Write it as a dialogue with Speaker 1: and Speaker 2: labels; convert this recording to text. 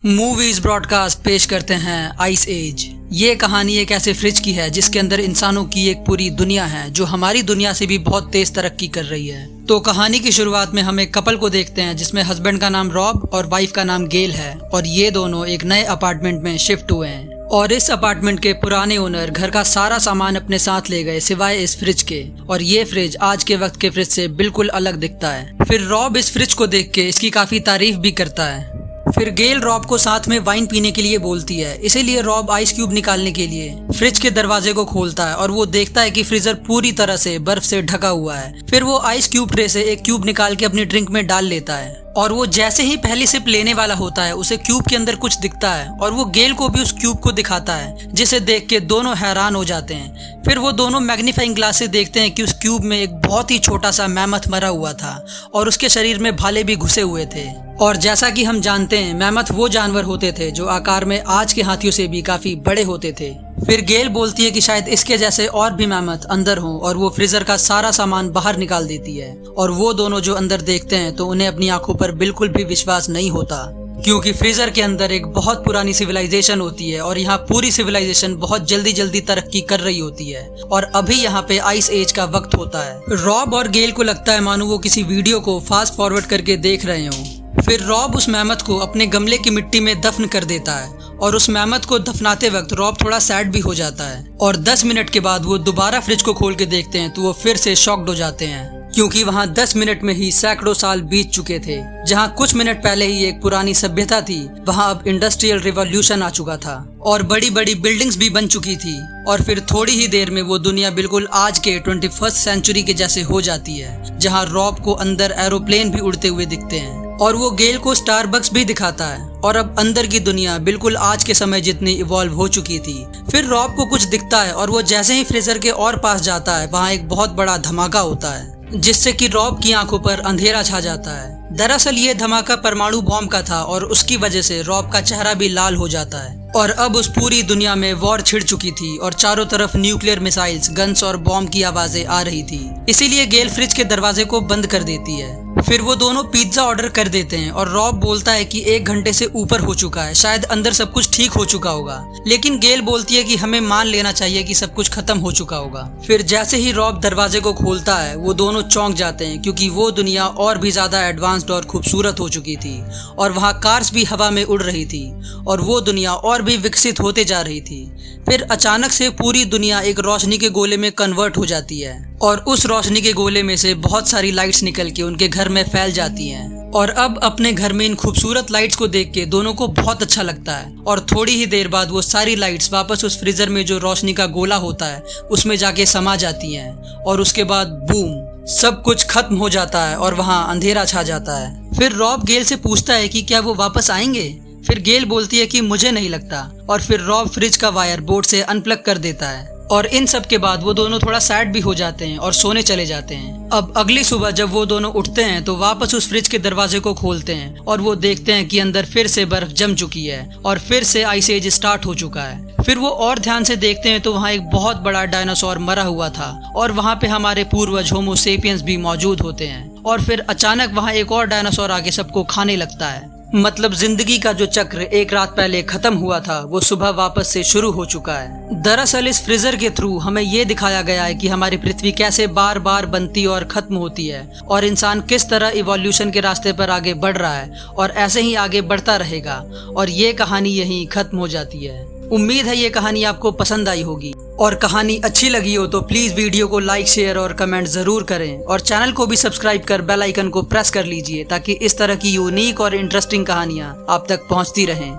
Speaker 1: Movies broadcast पेश करते हैं आइस एज। ये कहानी एक ऐसे फ्रिज की है जिसके अंदर इंसानों की एक पूरी दुनिया है जो हमारी दुनिया से भी बहुत तेज तरक्की कर रही है। तो कहानी की शुरुआत में हम एक कपल को देखते हैं जिसमें हस्बैंड का नाम रॉब और वाइफ का नाम गेल है और ये दोनों एक नए अपार्टमेंट में शिफ्ट हुए हैं। और इस अपार्टमेंट के पुराने ओनर घर का सारा सामान अपने साथ ले गए सिवाय इस फ्रिज के, और ये फ्रिज आज के वक्त के फ्रिज से बिल्कुल अलग दिखता है। फिर रॉब इस फ्रिज को देख के इसकी काफी तारीफ भी करता है। फिर गेल रॉब को साथ में वाइन पीने के लिए बोलती है, इसीलिए रॉब आइस क्यूब निकालने के लिए फ्रिज के दरवाजे को खोलता है और वो देखता है कि फ्रीजर पूरी तरह से बर्फ से ढका हुआ है। फिर वो आइस क्यूब ट्रे से एक क्यूब निकाल के अपनी ड्रिंक में डाल लेता है और वो जैसे ही पहली सिप लेने वाला होता है उसे क्यूब के अंदर कुछ दिखता है और वो गेल को भी उस क्यूब को दिखाता है, जिसे देख के दोनों हैरान हो जाते हैं। फिर वो दोनों मैग्नीफाइंग ग्लास से देखते हैं कि उस क्यूब में एक बहुत ही छोटा सा मैमथ मरा हुआ था और उसके शरीर में भाले भी घुसे हुए थे। और जैसा कि हम जानते हैं मैमथ वो जानवर होते थे जो आकार में आज के हाथियों से भी काफी बड़े होते थे। फिर गेल बोलती है कि शायद इसके जैसे और भी मैमथ अंदर हों और वो फ्रीजर का सारा सामान बाहर निकाल देती है। और वो दोनों जो अंदर देखते हैं तो उन्हें अपनी आंखों पर बिल्कुल भी विश्वास नहीं होता, क्योंकि फ्रीजर के अंदर एक बहुत पुरानी सिविलाइजेशन होती है और यहाँ पूरी सिविलाइजेशन बहुत जल्दी तरक्की कर रही होती है और अभी यहाँ पे आइस एज का वक्त होता है। रॉब और गेल को लगता है मानो वो किसी वीडियो को फास्ट फॉरवर्ड करके देख रहे हों। फिर रॉब उस मैमथ को अपने गमले की मिट्टी में दफन कर देता है और उस मैमथ को दफनाते वक्त रॉब थोड़ा सैड भी हो जाता है। और 10 मिनट के बाद वो दोबारा फ्रिज को खोल के देखते हैं तो वो फिर से शॉक्ड हो जाते हैं, क्योंकि वहाँ 10 मिनट में ही सैकड़ों साल बीत चुके थे। जहाँ कुछ मिनट पहले ही एक पुरानी सभ्यता थी वहाँ अब इंडस्ट्रियल रिवॉल्यूशन आ चुका था और बड़ी बड़ी बिल्डिंग्स भी बन चुकी थी। और फिर थोड़ी ही देर में वो दुनिया बिल्कुल आज के 21st सेंचुरी के जैसे हो जाती है, जहाँ रॉब को अंदर एरोप्लेन भी उड़ते हुए दिखते हैं और वो गेल को स्टारबक्स भी दिखाता है। और अब अंदर की दुनिया बिल्कुल आज के समय जितनी इवॉल्व हो चुकी थी। फिर रॉब को कुछ दिखता है और वो जैसे ही फ्रीजर के और पास जाता है वहाँ एक बहुत बड़ा धमाका होता है, जिससे कि रॉब की आंखों पर अंधेरा छा जाता है। दरअसल ये धमाका परमाणु बॉम्ब का था और उसकी वजह से रॉब का चेहरा भी लाल हो जाता है। और अब उस पूरी दुनिया में वॉर छिड़ चुकी थी और चारों तरफ न्यूक्लियर मिसाइल्स, गन्स और बॉम्ब की आवाजें आ रही थी। इसीलिए गेल फ्रिज के दरवाजे को बंद कर देती है। फिर वो दोनों पिज्जा ऑर्डर कर देते हैं और रॉब बोलता है कि 1 घंटे से ऊपर हो चुका है, शायद अंदर सब कुछ ठीक हो चुका होगा। लेकिन गेल बोलती है कि हमें मान लेना चाहिए कि सब कुछ खत्म हो चुका होगा। फिर जैसे ही रॉब दरवाजे को खोलता है वो दोनों चौंक जाते हैं, क्योंकि वो दुनिया और भी ज्यादा एडवांस्ड और खूबसूरत हो चुकी थी और वहाँ कार्स भी हवा में उड़ रही थी और वो दुनिया और भी विकसित होते जा रही थी। फिर अचानक से पूरी दुनिया एक रोशनी के गोले में कन्वर्ट हो जाती है और उस रोशनी के गोले में से बहुत सारी लाइट्स निकल के उनके घर में फैल जाती हैं। और अब अपने घर में इन खूबसूरत लाइट्स को देख के दोनों को बहुत अच्छा लगता है और थोड़ी ही देर बाद वो सारी लाइट्स वापस उस फ्रीजर में जो रोशनी का गोला होता है उसमें जाके समा जाती हैं और उसके बाद बूम, सब कुछ खत्म हो जाता है और वहाँ अंधेरा छा जाता है। फिर रॉब गेल से पूछता है कि क्या वो वापस आएंगे। फिर गेल बोलती है कि मुझे नहीं लगता और फिर रॉब फ्रिज का वायर बोर्ड से अनप्लग कर देता है। और इन सब के बाद वो दोनों थोड़ा सैड भी हो जाते हैं और सोने चले जाते हैं। अब अगली सुबह जब वो दोनों उठते हैं तो वापस उस फ्रिज के दरवाजे को खोलते हैं और वो देखते हैं कि अंदर फिर से बर्फ जम चुकी है और फिर से आइस एज स्टार्ट हो चुका है। फिर वो और ध्यान से देखते हैं तो वहाँ एक बहुत बड़ा डायनासोर मरा हुआ था और वहाँ पे हमारे पूर्वज होमो सेपियंस भी मौजूद होते हैं। और फिर अचानक वहाँ एक और डायनासोर आके सबको खाने लगता है। मतलब जिंदगी का जो चक्र एक रात पहले खत्म हुआ था वो सुबह वापस से शुरू हो चुका है। दरअसल इस फ्रीजर के थ्रू हमें ये दिखाया गया है कि हमारी पृथ्वी कैसे बार बार बनती और खत्म होती है और इंसान किस तरह इवोल्यूशन के रास्ते पर आगे बढ़ रहा है और ऐसे ही आगे बढ़ता रहेगा। और ये कहानी यहीं खत्म हो जाती है। उम्मीद है ये कहानी आपको पसंद आई होगी और कहानी अच्छी लगी हो तो प्लीज वीडियो को लाइक, शेयर और कमेंट जरूर करें और चैनल को भी सब्सक्राइब कर बेल आइकन को प्रेस कर लीजिए ताकि इस तरह की यूनिक और इंटरेस्टिंग कहानियां आप तक पहुंचती रहें।